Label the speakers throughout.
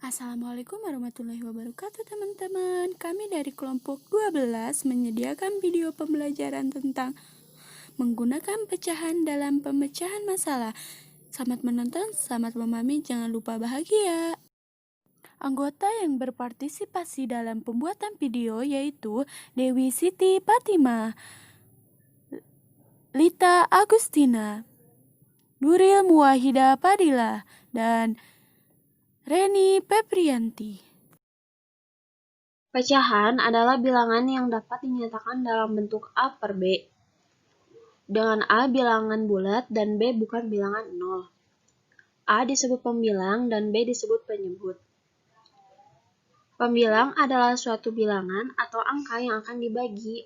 Speaker 1: Assalamualaikum warahmatullahi wabarakatuh teman-teman. Kami dari kelompok 12 menyediakan video pembelajaran tentang menggunakan pecahan dalam pemecahan masalah. Selamat menonton, selamat memahami, jangan lupa bahagia. Anggota yang berpartisipasi dalam pembuatan video yaitu Dewi Siti Fatima, Lita Agustina, Nuril Muwahida Fadila, dan Reni Peprianti.
Speaker 2: Pecahan adalah bilangan yang dapat dinyatakan dalam bentuk A per B, dengan A bilangan bulat dan B bukan bilangan 0. A disebut pembilang dan B disebut penyebut. Pembilang adalah suatu bilangan atau angka yang akan dibagi.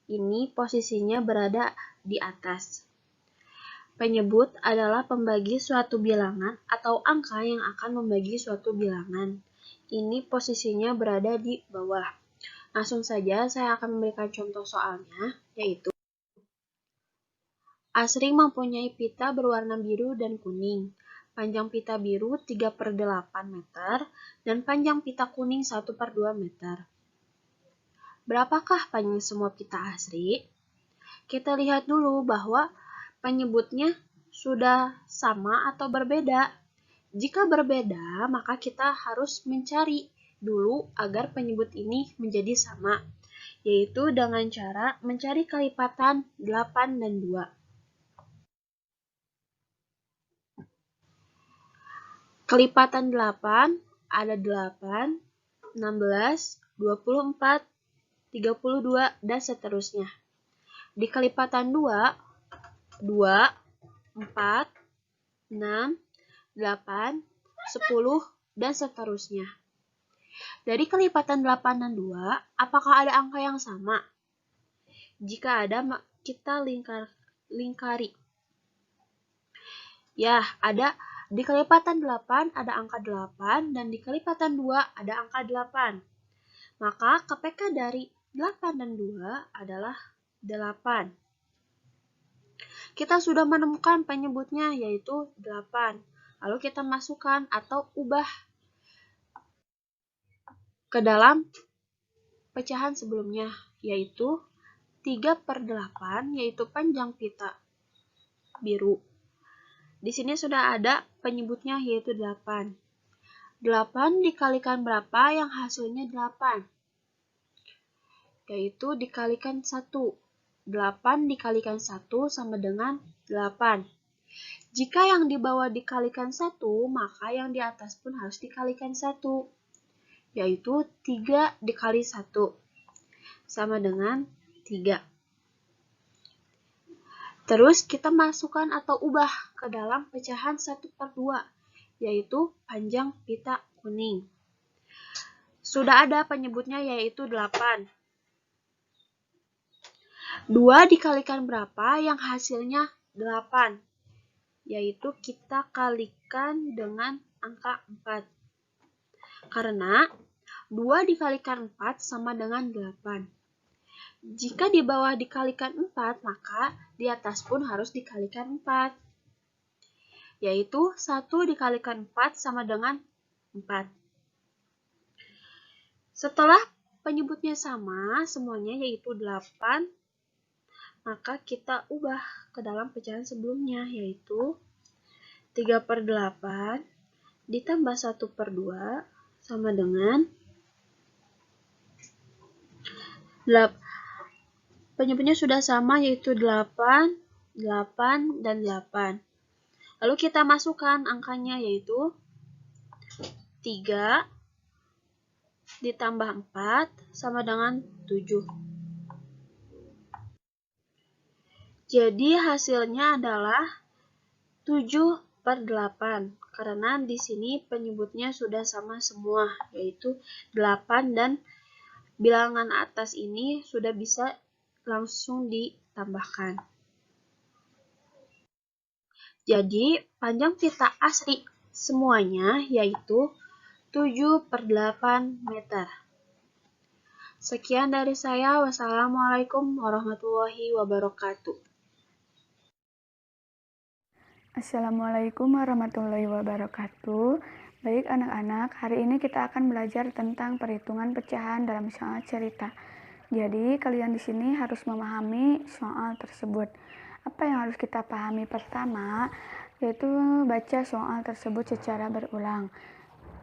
Speaker 2: Ini posisinya berada di atas. Penyebut adalah pembagi suatu bilangan atau angka yang akan membagi suatu bilangan. Ini posisinya berada di bawah. Langsung saja saya akan memberikan contoh soalnya, yaitu Asri mempunyai pita berwarna biru dan kuning. Panjang pita biru 3/8 meter dan panjang pita kuning 1/2 meter. Berapakah panjang semua pita Asri? Kita lihat dulu bahwa penyebutnya sudah sama atau berbeda. Jika berbeda, maka kita harus mencari dulu agar penyebut ini menjadi sama, yaitu dengan cara mencari kelipatan 8 dan 2. Kelipatan 8 ada 8, 16, 24, 32, dan seterusnya. Di kelipatan 2, 2, 4, 6, 8, 10, dan seterusnya. Dari kelipatan 8 dan 2, apakah ada angka yang sama? Jika ada, kita lingkari. Ya, ada. Di kelipatan 8 ada angka 8 dan di kelipatan 2 ada angka 8. Maka KPK dari 8 dan 2 adalah 8. Kita sudah menemukan penyebutnya yaitu 8. Lalu kita masukkan atau ubah ke dalam pecahan sebelumnya, yaitu 3/8, yaitu panjang pita biru. Di sini sudah ada penyebutnya yaitu 8. 8 dikalikan berapa yang hasilnya 8? Yaitu dikalikan 1. 8 dikalikan 1 sama dengan 8. Jika yang di bawah dikalikan 1, maka yang di atas pun harus dikalikan 1. Yaitu 3 dikali 1 sama dengan 3. Terus kita masukkan atau ubah ke dalam pecahan 1/2, yaitu panjang pita kuning. Sudah ada penyebutnya yaitu 8. 2 dikalikan berapa yang hasilnya 8? Yaitu kita kalikan dengan angka 4. Karena 2 dikalikan 4 sama dengan 8. Jika di bawah dikalikan 4, maka di atas pun harus dikalikan 4. Yaitu 1 dikalikan 4 sama dengan 4. Setelah penyebutnya sama semuanya yaitu 8, maka kita ubah ke dalam pecahan sebelumnya yaitu 3/8 ditambah 1/2 sama dengan 8. Penyebutnya sudah sama yaitu 8, 8, dan 8. Lalu kita masukkan angkanya yaitu 3 ditambah 4 sama dengan 7. Jadi hasilnya adalah 7/8 karena di sini penyebutnya sudah sama semua yaitu 8 dan bilangan atas ini sudah bisa langsung ditambahkan. Jadi panjang pita Asri semuanya yaitu 7/8 meter. Sekian dari saya. Wassalamualaikum warahmatullahi wabarakatuh.
Speaker 1: Assalamualaikum warahmatullahi wabarakatuh. Baik anak-anak, hari ini kita akan belajar tentang perhitungan pecahan dalam soal cerita. Jadi kalian di sini harus memahami soal tersebut. Apa yang harus kita pahami pertama, yaitu baca soal tersebut secara berulang.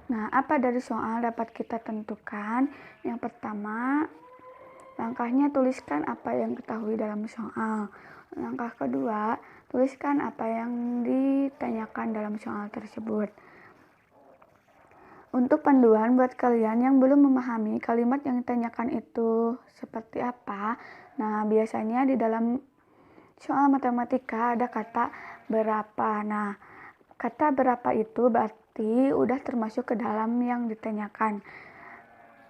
Speaker 1: Nah, apa dari soal dapat kita tentukan? Yang pertama, langkahnya tuliskan apa yang ketahui dalam soal. Langkah kedua, tuliskan apa yang ditanyakan dalam soal tersebut. Untuk panduan buat kalian yang belum memahami kalimat yang ditanyakan itu seperti apa, nah biasanya di dalam soal matematika ada kata berapa. Nah, kata berapa itu berarti udah termasuk ke dalam yang ditanyakan.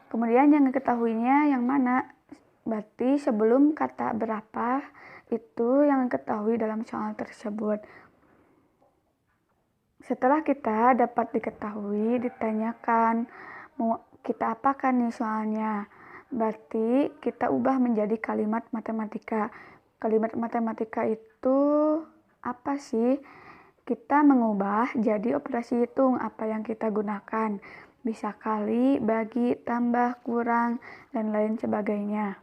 Speaker 1: Kemudian yang diketahuinya yang mana? Berarti sebelum kata berapa itu yang diketahui dalam soal tersebut. Setelah kita dapat diketahui, ditanyakan, mau kita apakan nih soalnya? Berarti kita ubah menjadi kalimat matematika. Kalimat matematika itu apa sih? Kita mengubah jadi operasi hitung apa yang kita gunakan. Bisa kali, bagi, tambah, kurang, dan lain sebagainya.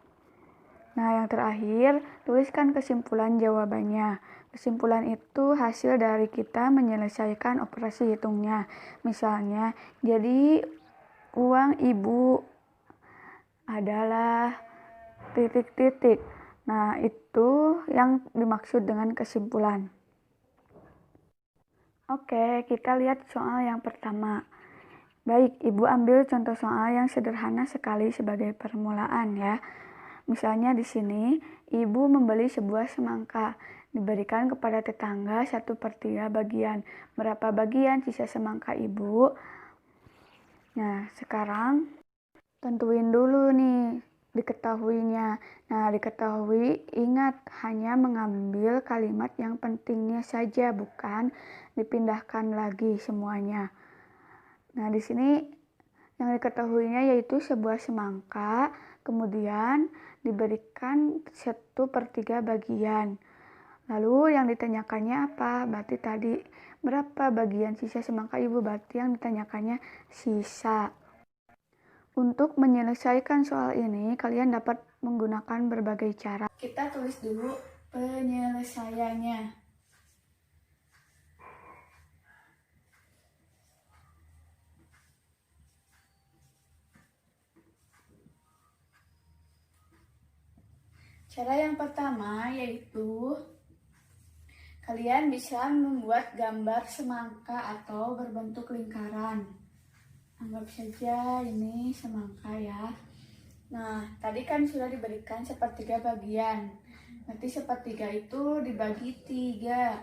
Speaker 1: Nah, yang terakhir, tuliskan kesimpulan jawabannya. Kesimpulan itu hasil dari kita menyelesaikan operasi hitungnya. Misalnya, jadi uang ibu adalah titik-titik. Nah, itu yang dimaksud dengan kesimpulan. Oke, kita lihat soal yang pertama. Baik, ibu ambil contoh soal yang sederhana sekali sebagai permulaan ya. Misalnya di sini, ibu membeli sebuah semangka, diberikan kepada tetangga 1/3 bagian. Berapa bagian sisa semangka ibu? Nah, sekarang tentuin dulu nih diketahuinya. Nah, diketahui, ingat hanya mengambil kalimat yang pentingnya saja, bukan dipindahkan lagi semuanya. Nah, di sini yang diketahuinya yaitu sebuah semangka, kemudian diberikan 1/3 bagian. Lalu yang ditanyakannya apa? Berarti tadi berapa bagian sisa semangka ibu? Berarti yang ditanyakannya sisa. Untuk menyelesaikan soal ini, kalian dapat menggunakan berbagai cara. Kita tulis dulu penyelesaiannya. Cara yang pertama yaitu kalian bisa membuat gambar semangka atau berbentuk lingkaran. Anggap saja ini semangka ya. Nah, tadi kan sudah diberikan 1/3 bagian. Nanti 1/3 itu dibagi 3.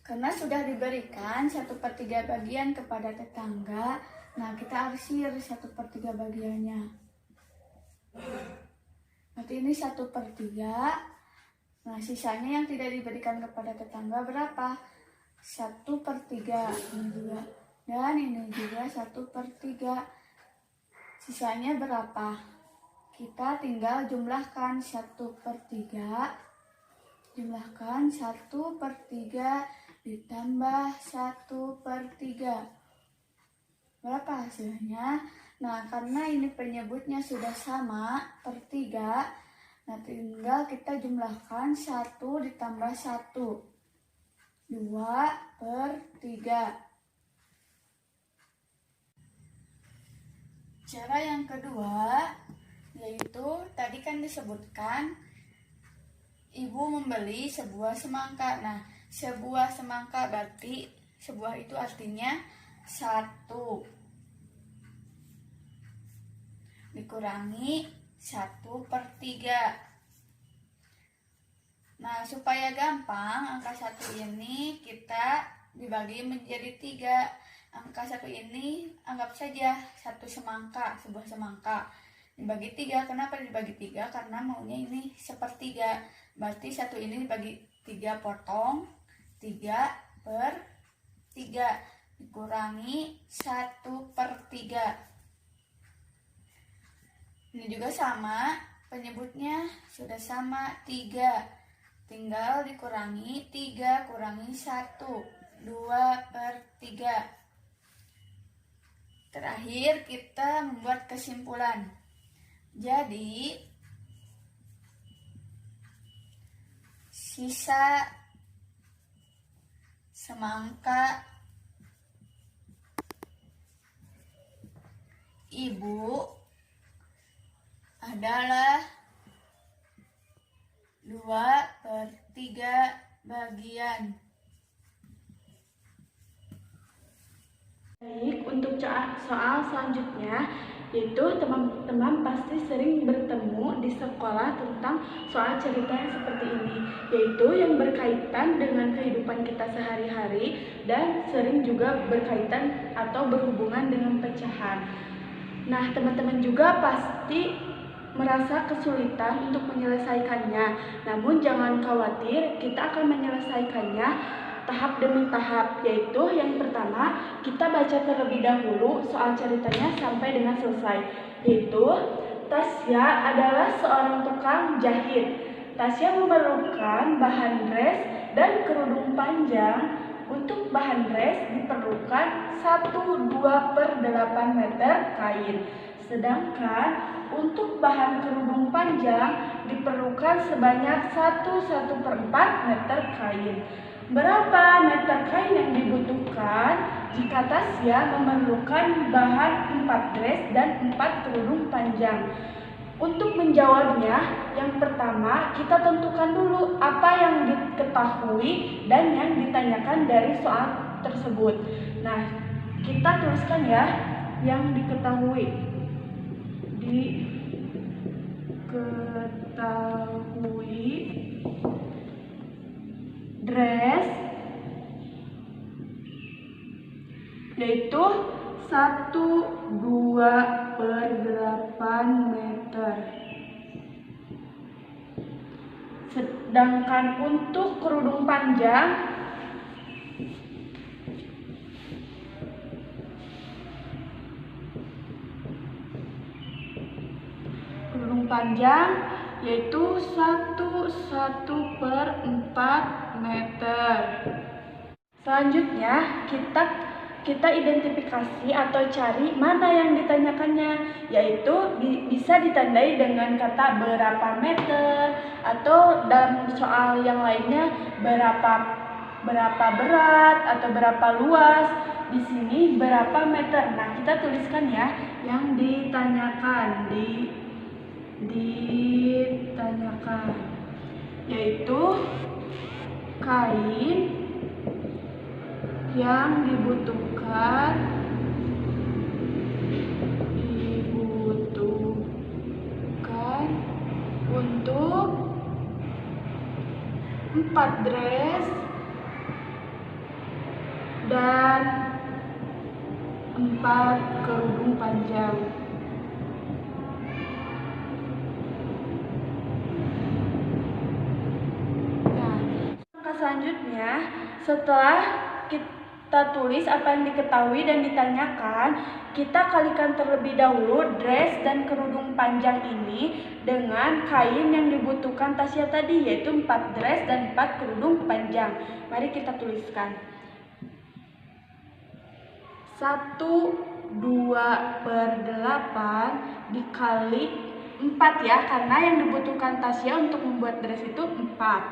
Speaker 1: Karena sudah diberikan 1/3 bagian kepada tetangga, nah kita arsir 1/3 bagiannya. Nanti ini 1/3. Nah, sisanya yang tidak diberikan kepada tetangga berapa? 1/3 ini juga. Dan ini juga 1/3. Sisanya berapa? Kita tinggal jumlahkan 1/3. Jumlahkan 1/3 ditambah 1/3. Berapa hasilnya? Nah, karena ini penyebutnya sudah sama, per 3, nah tinggal kita jumlahkan 1 ditambah 1. 2/3. Cara yang kedua, yaitu tadi kan disebutkan ibu membeli sebuah semangka. Nah, sebuah semangka berarti sebuah itu artinya 1 dikurangi 1/3. Nah, supaya gampang, angka 1 ini kita dibagi menjadi 3. Angka 1 ini anggap saja satu semangka, sebuah semangka. Dibagi 3, kenapa dibagi 3? Karena maunya ini 1/3. Berarti 1 ini dibagi 3 potong, 3/3 dikurangi 1/3. Ini juga sama, penyebutnya sudah sama, 3. tinggal dikurangi 3 kurangi 1, 2/3. Terakhir kita membuat kesimpulan. Jadi sisa semangka ibu adalah 2/3 bagian.
Speaker 3: Baik, untuk soal selanjutnya, yaitu teman-teman pasti sering bertemu di sekolah tentang soal cerita yang seperti ini, yaitu yang berkaitan dengan kehidupan kita sehari-hari dan sering juga berkaitan atau berhubungan dengan pecahan. Nah, teman-teman juga pasti merasa kesulitan untuk menyelesaikannya. Namun jangan khawatir, kita akan menyelesaikannya tahap demi tahap, yaitu yang pertama kita baca terlebih dahulu soal ceritanya sampai dengan selesai, yaitu Tasya adalah seorang tukang jahit. Tasya memerlukan bahan dress dan kerudung panjang. Untuk bahan dress diperlukan 1/2/8 meter kain, sedangkan untuk bahan kerudung panjang diperlukan sebanyak 1/4 meter kain. Berapa meter kain yang dibutuhkan jika Tasya memerlukan bahan 4 dress dan 4 kerudung panjang? Untuk menjawabnya, yang pertama kita tentukan dulu apa yang diketahui dan yang ditanyakan dari soal tersebut. Nah, kita tuliskan ya yang diketahui. Diketahui dress yaitu 1/2/8 meter. Sedangkan untuk kerudung panjang yaitu 1/4 meter. Selanjutnya kita identifikasi atau cari mana yang ditanyakannya, yaitu bisa ditandai dengan kata berapa meter atau dalam soal yang lainnya berapa berat atau berapa luas. Di sini berapa meter. Nah, kita tuliskan ya yang ditanyakan, ditanyakan yaitu kain yang dibutuhkan untuk 4 dress dan 4 kerudung panjang. Nah, selanjutnya setelah kita tulis apa yang diketahui dan ditanyakan, kita kalikan terlebih dahulu dress dan kerudung panjang ini dengan kain yang dibutuhkan Tasya tadi, yaitu 4 dress dan 4 kerudung panjang. Mari kita tuliskan. 1/2/8 dikali 4 ya, karena yang dibutuhkan Tasya untuk membuat dress itu 4.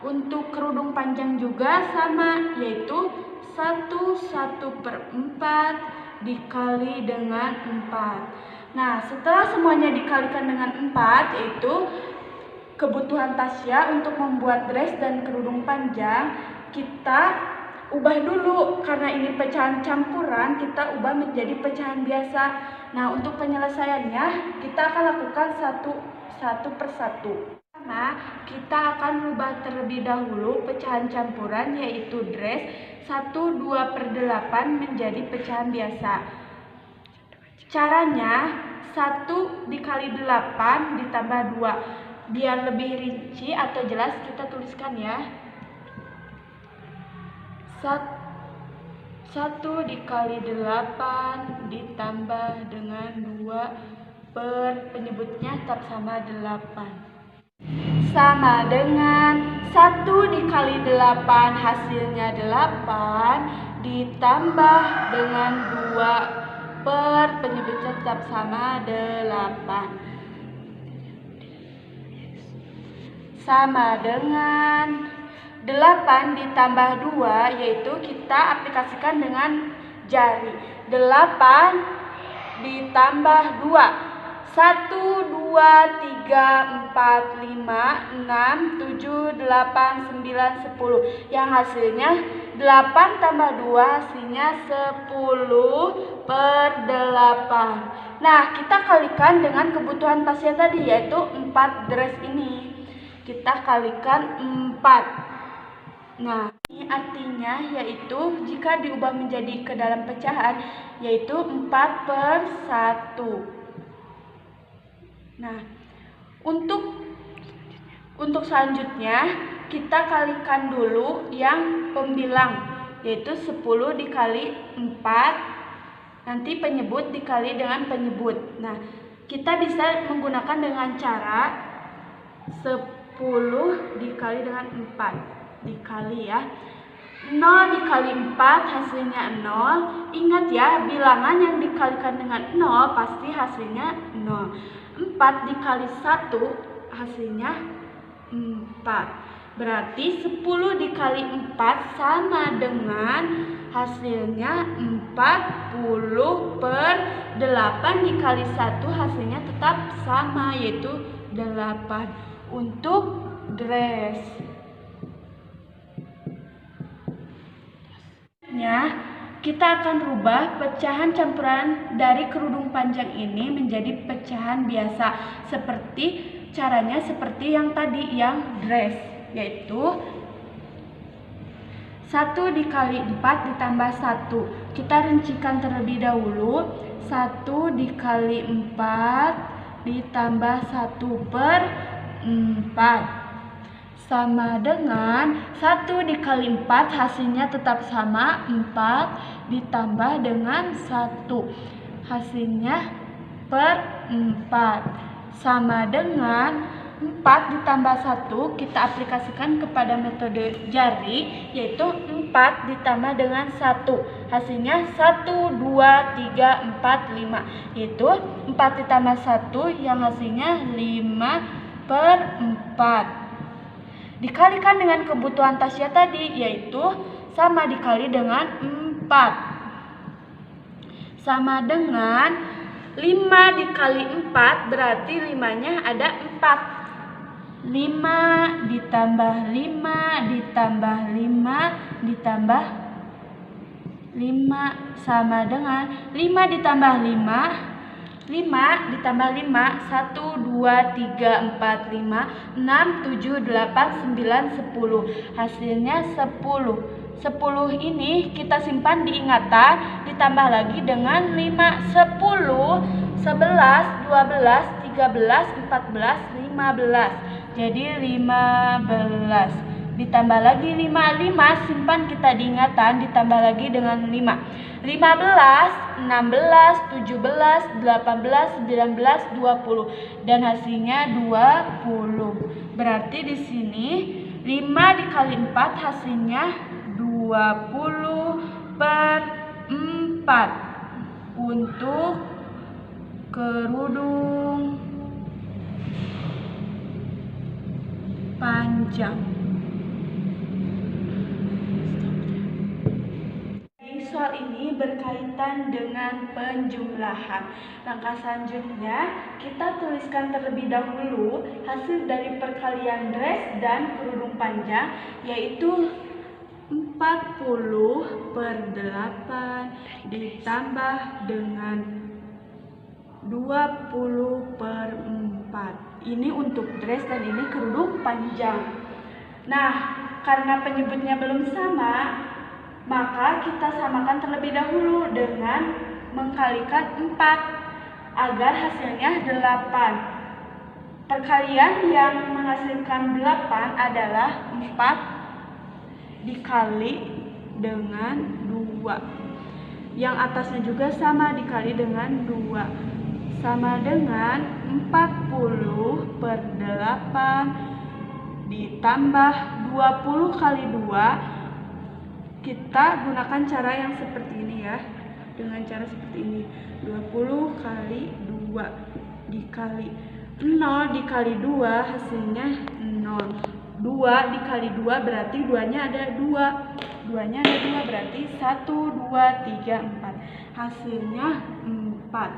Speaker 3: Untuk kerudung panjang juga sama, yaitu 1/4 dikali dengan 4. Nah, setelah semuanya dikalikan dengan 4, yaitu kebutuhan Tasya untuk membuat dress dan kerudung panjang, kita ubah dulu. Karena ini pecahan campuran, kita ubah menjadi pecahan biasa. Nah, untuk penyelesaiannya kita akan lakukan satu persatu. Pertama, kita akan ubah terlebih dahulu pecahan campuran, yaitu dress 1/2/8 menjadi pecahan biasa. Caranya 1 dikali 8 ditambah 2. Biar lebih rinci atau jelas kita tuliskan ya. 1 dikali 8 ditambah dengan 2 per penyebutnya tetap sama 8. sama dengan 1 dikali 8 hasilnya 8 ditambah dengan 2 per penyebutnya tetap sama 8 sama dengan 8 ditambah 2, yaitu kita aplikasikan dengan jari. 8 ditambah 2, 1, 2, 3, 4, 5, 6, 7, 8, 9, 10. Yang hasilnya 8 tambah 2 hasilnya 10 per 8. Nah, kita kalikan dengan kebutuhan pasien tadi, yaitu 4 dress ini. Kita kalikan 4. Nah, ini artinya yaitu jika diubah menjadi ke dalam pecahan, yaitu 4 per 1. Nah, untuk selanjutnya kita kalikan dulu yang pembilang, yaitu 10 dikali 4, nanti penyebut dikali dengan penyebut. Nah, kita bisa menggunakan dengan cara 10 dikali dengan 4 dikali ya. 0 dikali 4 hasilnya 0. Ingat ya, bilangan yang dikalikan dengan 0 pasti hasilnya 0. 4 dikali 1 hasilnya 4. Berarti 10 dikali 4 sama dengan hasilnya 40 per 8 dikali 1 hasilnya tetap sama, yaitu 8 untuk dress. Kita akan rubah pecahan campuran dari kerudung panjang ini menjadi pecahan biasa, seperti caranya seperti yang tadi yang dress, yaitu 1 dikali 4 ditambah 1. Kita rincikan terlebih dahulu. 1 dikali 4 ditambah 1 per 4 sama dengan 1 dikali 4 hasilnya tetap sama, 4 ditambah dengan 1 hasilnya per 4 sama dengan 4 ditambah 1 kita aplikasikan kepada metode jari, yaitu 4 ditambah dengan 1 hasilnya 1, 2, 3, 4, 5, yaitu 4 ditambah 1 yang hasilnya 5 per 4 dikalikan dengan kebutuhan Tasya tadi, yaitu sama dikali dengan 4 sama dengan 5 dikali 4 berarti 5-nya ada 4. 5 ditambah 5 ditambah 5 ditambah 5 sama dengan 5 ditambah 5 ditambah 5, 1, 2, 3, 4, 5, 6, 7, 8, 9, 10. Hasilnya 10. 10 ini kita simpan di ingatan, ditambah lagi dengan 5, 10, 11, 12, 13, 14, 15. Jadi 15. Ditambah lagi 5 simpan kita diingatan, ditambah lagi dengan 5. 15, 16, 17, 18, 19, 20 dan hasilnya 20. Berarti di sini 5 dikali 4 hasilnya 20 per 4 untuk kerudung panjang. Soal ini berkaitan dengan penjumlahan. Langkah selanjutnya, kita tuliskan terlebih dahulu hasil dari perkalian dress dan kerudung panjang, yaitu 40 per 8 ditambah dengan 20 per 4. Ini untuk dress dan ini kerudung panjang. Nah, karena penyebutnya belum sama, maka kita samakan terlebih dahulu dengan mengkalikan 4 agar hasilnya 8. Perkalian yang menghasilkan 8 adalah 4 dikali dengan 2. Yang atasnya juga sama dikali dengan 2. Sama dengan 40 per 8 ditambah 20 kali 2. Kita gunakan cara yang seperti ini ya. Dengan cara seperti ini. 20 kali 2 dikali 0 dikali 2 hasilnya 0. 2 dikali 2 berarti 2-nya ada 2. 2-nya ada 2 berarti 1, 2, 3, 4. Hasilnya 4.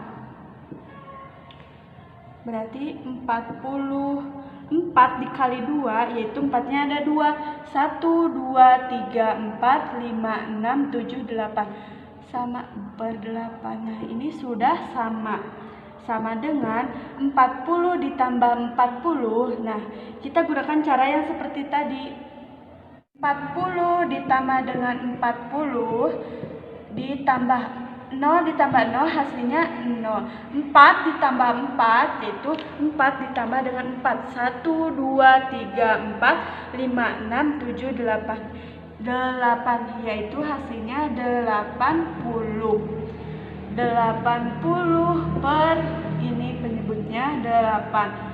Speaker 3: Berarti 44 dikali 2 yaitu 4-nya ada 2. 1, 2, 3, 4, 5, 6, 7, 8. Sama ber-8. Nah, ini sudah sama. Sama dengan 40 ditambah 40. Nah, kita gunakan cara yang seperti tadi. 40 ditambah dengan 40 ditambah 0 ditambah 0 hasilnya 0. 4 ditambah 4 yaitu 4 ditambah dengan 4. 1, 2, 3, 4, 5, 6, 7, 8. 8 yaitu hasilnya 80. 80 per ini penyebutnya 8.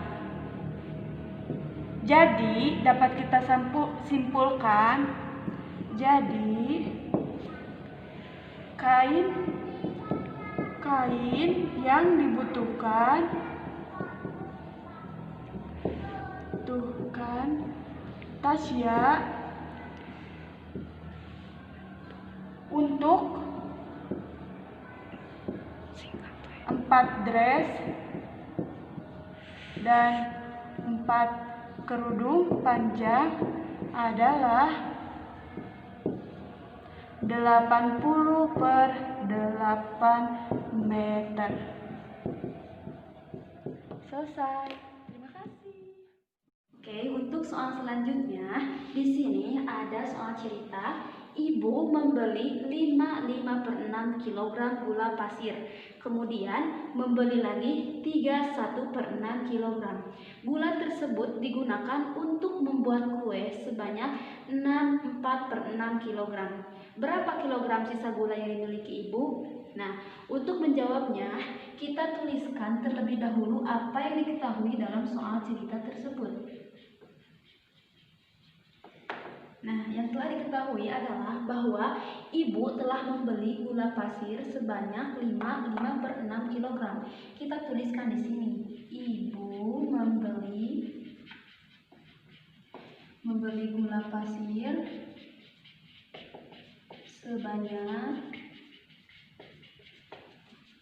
Speaker 3: Jadi dapat kita simpulkan, jadi kain yang dibutuhkan tuh kan Tasya untuk 4 dress dan 4 kerudung panjang adalah 80 per 8 meter. Selesai. Terima kasih.
Speaker 4: Oke, untuk soal selanjutnya, di sini ada soal cerita. Ibu membeli 5 per 6 kg gula pasir, kemudian membeli lagi 1 per 6 kg. Gula tersebut digunakan untuk membuat kue sebanyak 4 per 6 kg. Berapa kilogram sisa gula yang dimiliki ibu? Nah, untuk menjawabnya, kita tuliskan terlebih dahulu apa yang diketahui dalam soal cerita tersebut. Nah, yang telah diketahui adalah bahwa ibu telah membeli gula pasir sebanyak 5 per 6 kg. Kita tuliskan di sini. Ibu membeli gula pasir sebanyak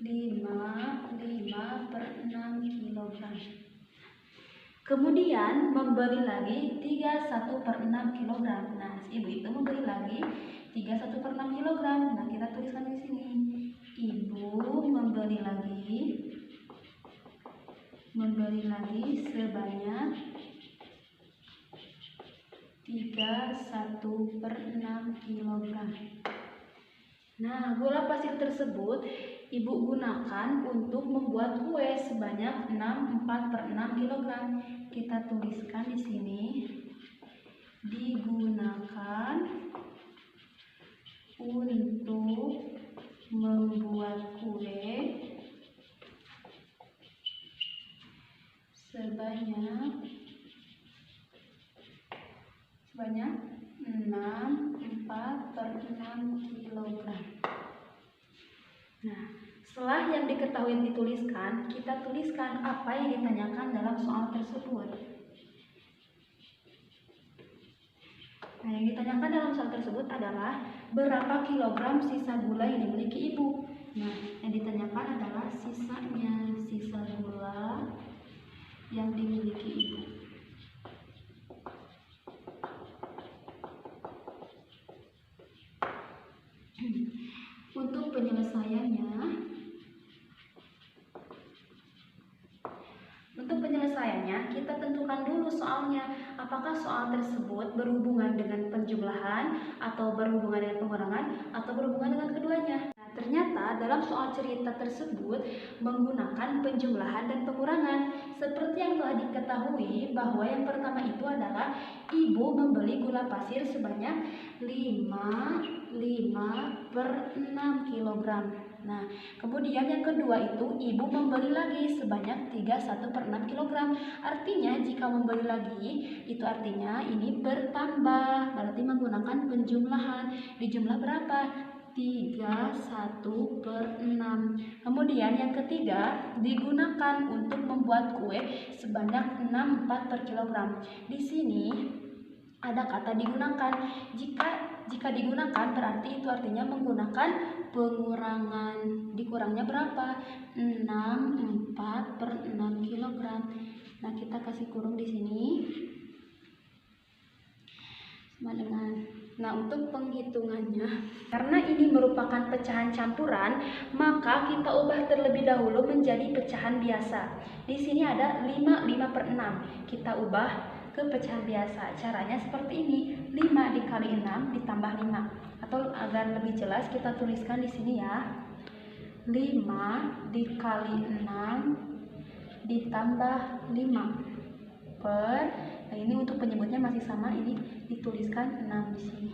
Speaker 4: 5 per 6 kg. Kemudian membeli lagi 1 per 6 kg. Nah, ibu itu membeli lagi 1 per 6 kg. Nah, kita tuliskan di sini. Ibu membeli lagi sebanyak 1 per 6 kg. Nah, gula pasir tersebut ibu gunakan untuk membuat kue sebanyak 4 per 6 kg. Kita tuliskan di sini, digunakan untuk membuat kue sebanyak 4 per 6 kg. Nah, setelah yang diketahui dituliskan, kita tuliskan apa yang ditanyakan dalam soal tersebut. Nah, yang ditanyakan dalam soal tersebut adalah berapa kilogram sisa gula yang dimiliki ibu. Nah, yang ditanyakan adalah sisa gula yang dimiliki ibu. Untuk penyelesaiannya, kita tentukan dulu soalnya. Apakah soal tersebut berhubungan dengan penjumlahan, atau berhubungan dengan pengurangan, atau berhubungan dengan keduanya. Nah, ternyata dalam soal cerita tersebut menggunakan penjumlahan dan pengurangan. Seperti yang telah diketahui bahwa yang pertama itu adalah ibu membeli gula pasir sebanyak 5 per 6 kg. Nah, kemudian yang kedua itu ibu membeli lagi sebanyak 31/6 kg. Artinya jika membeli lagi itu artinya ini bertambah, berarti menggunakan penjumlahan. Dijumlah berapa? 31/6. Kemudian yang ketiga digunakan untuk membuat kue sebanyak 64 per kilogram. Di sini ada kata digunakan. Jika digunakan berarti itu artinya menggunakan pengurangan. Dikurangnya berapa? 64/6 kg. Nah, kita kasih kurung di sini. Sama dengan. Nah, untuk penghitungannya, karena ini merupakan pecahan campuran, maka kita ubah terlebih dahulu menjadi pecahan biasa. Di sini ada 5/6. Kita ubah ke pecahan biasa. Caranya seperti ini. 5 dikali 6 ditambah 5. Atau agar lebih jelas kita tuliskan di sini ya. 5 dikali 6 ditambah 5 per, nah ini untuk penyebutnya masih sama, ini dituliskan 6 di sini.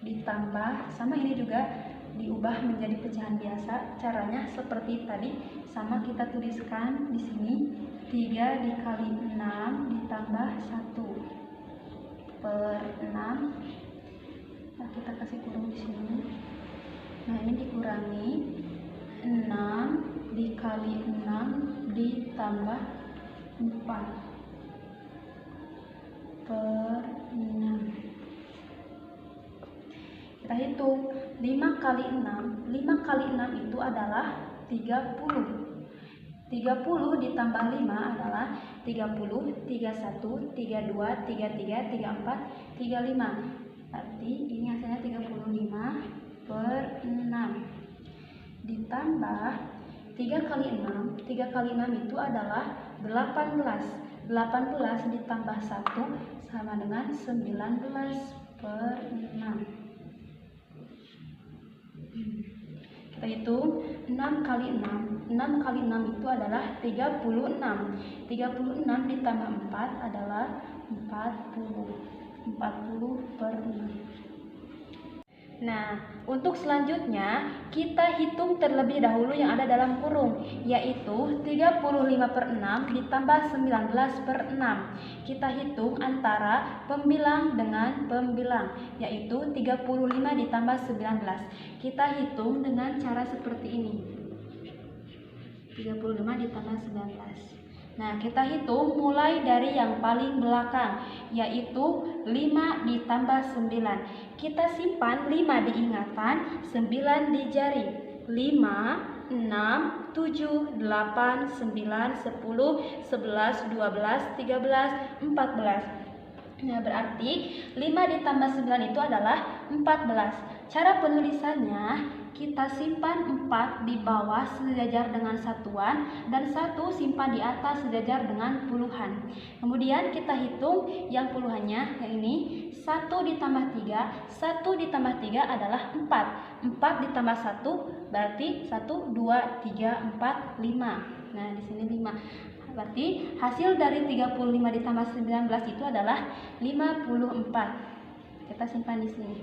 Speaker 4: Ditambah sama ini juga diubah menjadi pecahan biasa. Caranya seperti tadi, sama kita tuliskan di sini 3 dikali 6 ditambah 1 per 6. Nah, kita kasih kurung di sini. Nah, ini dikurangi 6 dikali 6 ditambah 4 per 6. Kita hitung 5 kali 6. 5 kali 6 itu adalah 30. 30 ditambah 5 adalah 30, 31, 32, 33, 34, 35. Berarti ini hasilnya 35 per 6. Ditambah 3 kali 6. 3 kali 6 itu adalah 18. 18 ditambah 1 sama dengan 19 per 6. Kita hitung 6 kali 6. 6 kali 6 itu adalah 36. 36 ditambah 4 adalah 40. 40 per 6. Nah, untuk selanjutnya kita hitung terlebih dahulu yang ada dalam kurung, yaitu 35/6 ditambah 19/6. Kita hitung antara pembilang dengan pembilang, yaitu 35 ditambah 19. Kita hitung dengan cara seperti ini. 35 ditambah 19. Nah, kita hitung mulai dari yang paling belakang, yaitu 5 ditambah 9. Kita simpan 5 di ingatan, 9 di jari. 5, 6, 7, 8, 9, 10, 11, 12, 13, 14. Nah, berarti 5 ditambah 9 itu adalah 14. Cara penulisannya, kita simpan 4 di bawah sejajar dengan satuan dan 1 simpan di atas sejajar dengan puluhan. Kemudian kita hitung yang puluhannya, yang ini 1 ditambah 3. 1 ditambah 3 adalah 4. 4 ditambah 1 berarti 1, 2, 3, 4, 5. Nah, di sini 5. Berarti hasil dari 35 ditambah 19 itu adalah 54. Kita simpan di sini.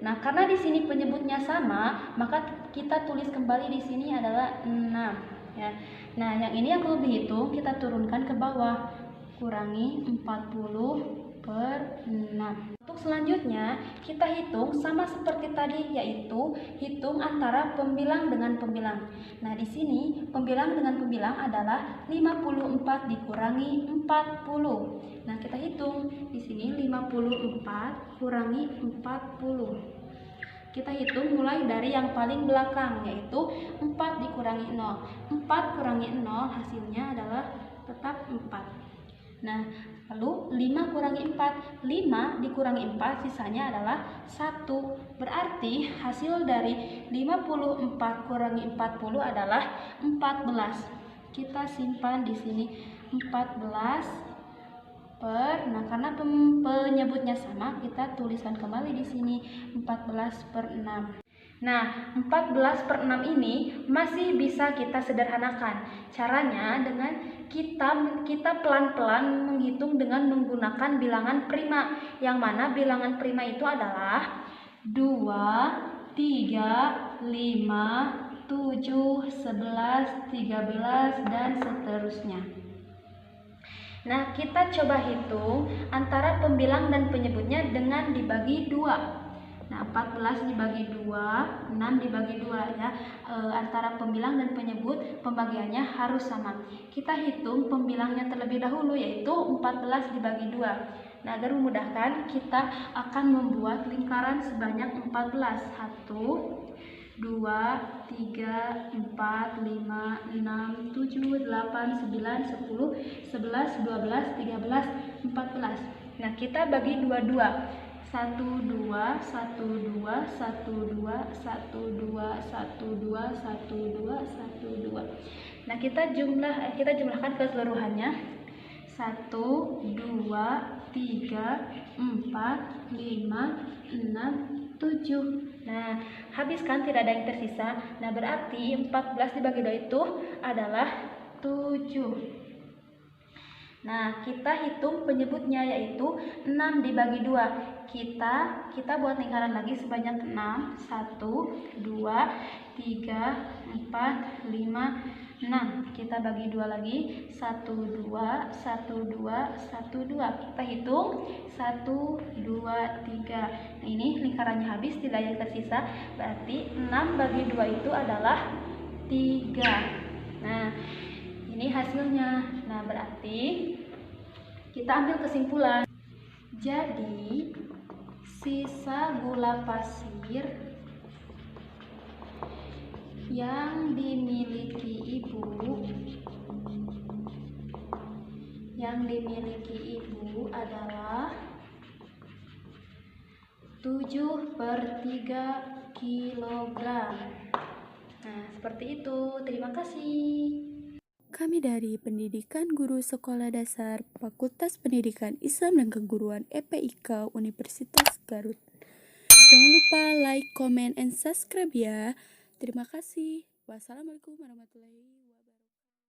Speaker 4: Nah, karena di sini penyebutnya sama, maka kita tulis kembali di sini adalah 6 ya. Nah, yang ini yang perlu dihitung kita turunkan ke bawah. Kurangi 40 per 6. Untuk selanjutnya kita hitung sama seperti tadi, yaitu hitung antara pembilang dengan pembilang. Nah, di sini pembilang dengan pembilang adalah 54 dikurangi 40. Nah, kita hitung di sini 54 kurangi 40. Kita hitung mulai dari yang paling belakang, yaitu 4 dikurangi 0. 4 kurangi 0 hasilnya adalah tetap 4. Nah, lalu 5 kurangi 4. 5 dikurangi 4 sisanya adalah 1. Berarti hasil dari 54 kurangi 40 adalah 14. Kita simpan di sini 14 per, nah karena penyebutnya sama, kita tuliskan kembali di sini 14/6. Nah, 14/6 ini masih bisa kita sederhanakan. Caranya dengan kita pelan-pelan menghitung dengan menggunakan bilangan prima, yang mana bilangan prima itu adalah 2, 3, 5, 7, 11, 13, dan seterusnya. Nah, kita coba hitung antara pembilang dan penyebutnya dengan dibagi 2. Nah, 14 dibagi 2, 6 dibagi 2 ya. Antara pembilang dan penyebut pembagiannya harus sama. Kita hitung pembilangnya terlebih dahulu, yaitu 14 dibagi 2. Nah, agar memudahkan, kita akan membuat lingkaran sebanyak 14. 1, 2, 3, 4, 5, 6, 7, 8, 9, 10, 11, 12, 13, 14. Nah, kita bagi 22. 1, 2, 1, 2, 1, 2, 1, 2, 1, 2, 1, 2, 1, 2. Nah, kita jumlahkan keseluruhannya. 1, 2, 3, 4, 5, 6, 7. Nah, habis kan, tidak ada yang tersisa. Nah, berarti 14 dibagi 2 itu adalah 7. Nah, kita hitung penyebutnya, yaitu 6 dibagi 2. Kita buat lingkaran lagi sebanyak 6. 1, 2, 3, 4, 5, 6. Kita bagi 2 lagi. 1, 2, 1, 2, 1, 2. Kita hitung 1, 2, 3. Nah, ini lingkarannya habis, tidak ada yang tersisa. Berarti 6 bagi 2 itu adalah 3. Nah, ini hasilnya. Nah, berarti kita ambil kesimpulan. Jadi, sisa gula pasir yang dimiliki ibu adalah 7/3 kilogram. Nah, seperti itu. Terima kasih.
Speaker 1: Kami dari Pendidikan Guru Sekolah Dasar Fakultas Pendidikan Islam dan Keguruan EPIK Universitas Garut. Jangan lupa like, comment, and subscribe ya. Terima kasih. Wassalamualaikum warahmatullahi wabarakatuh.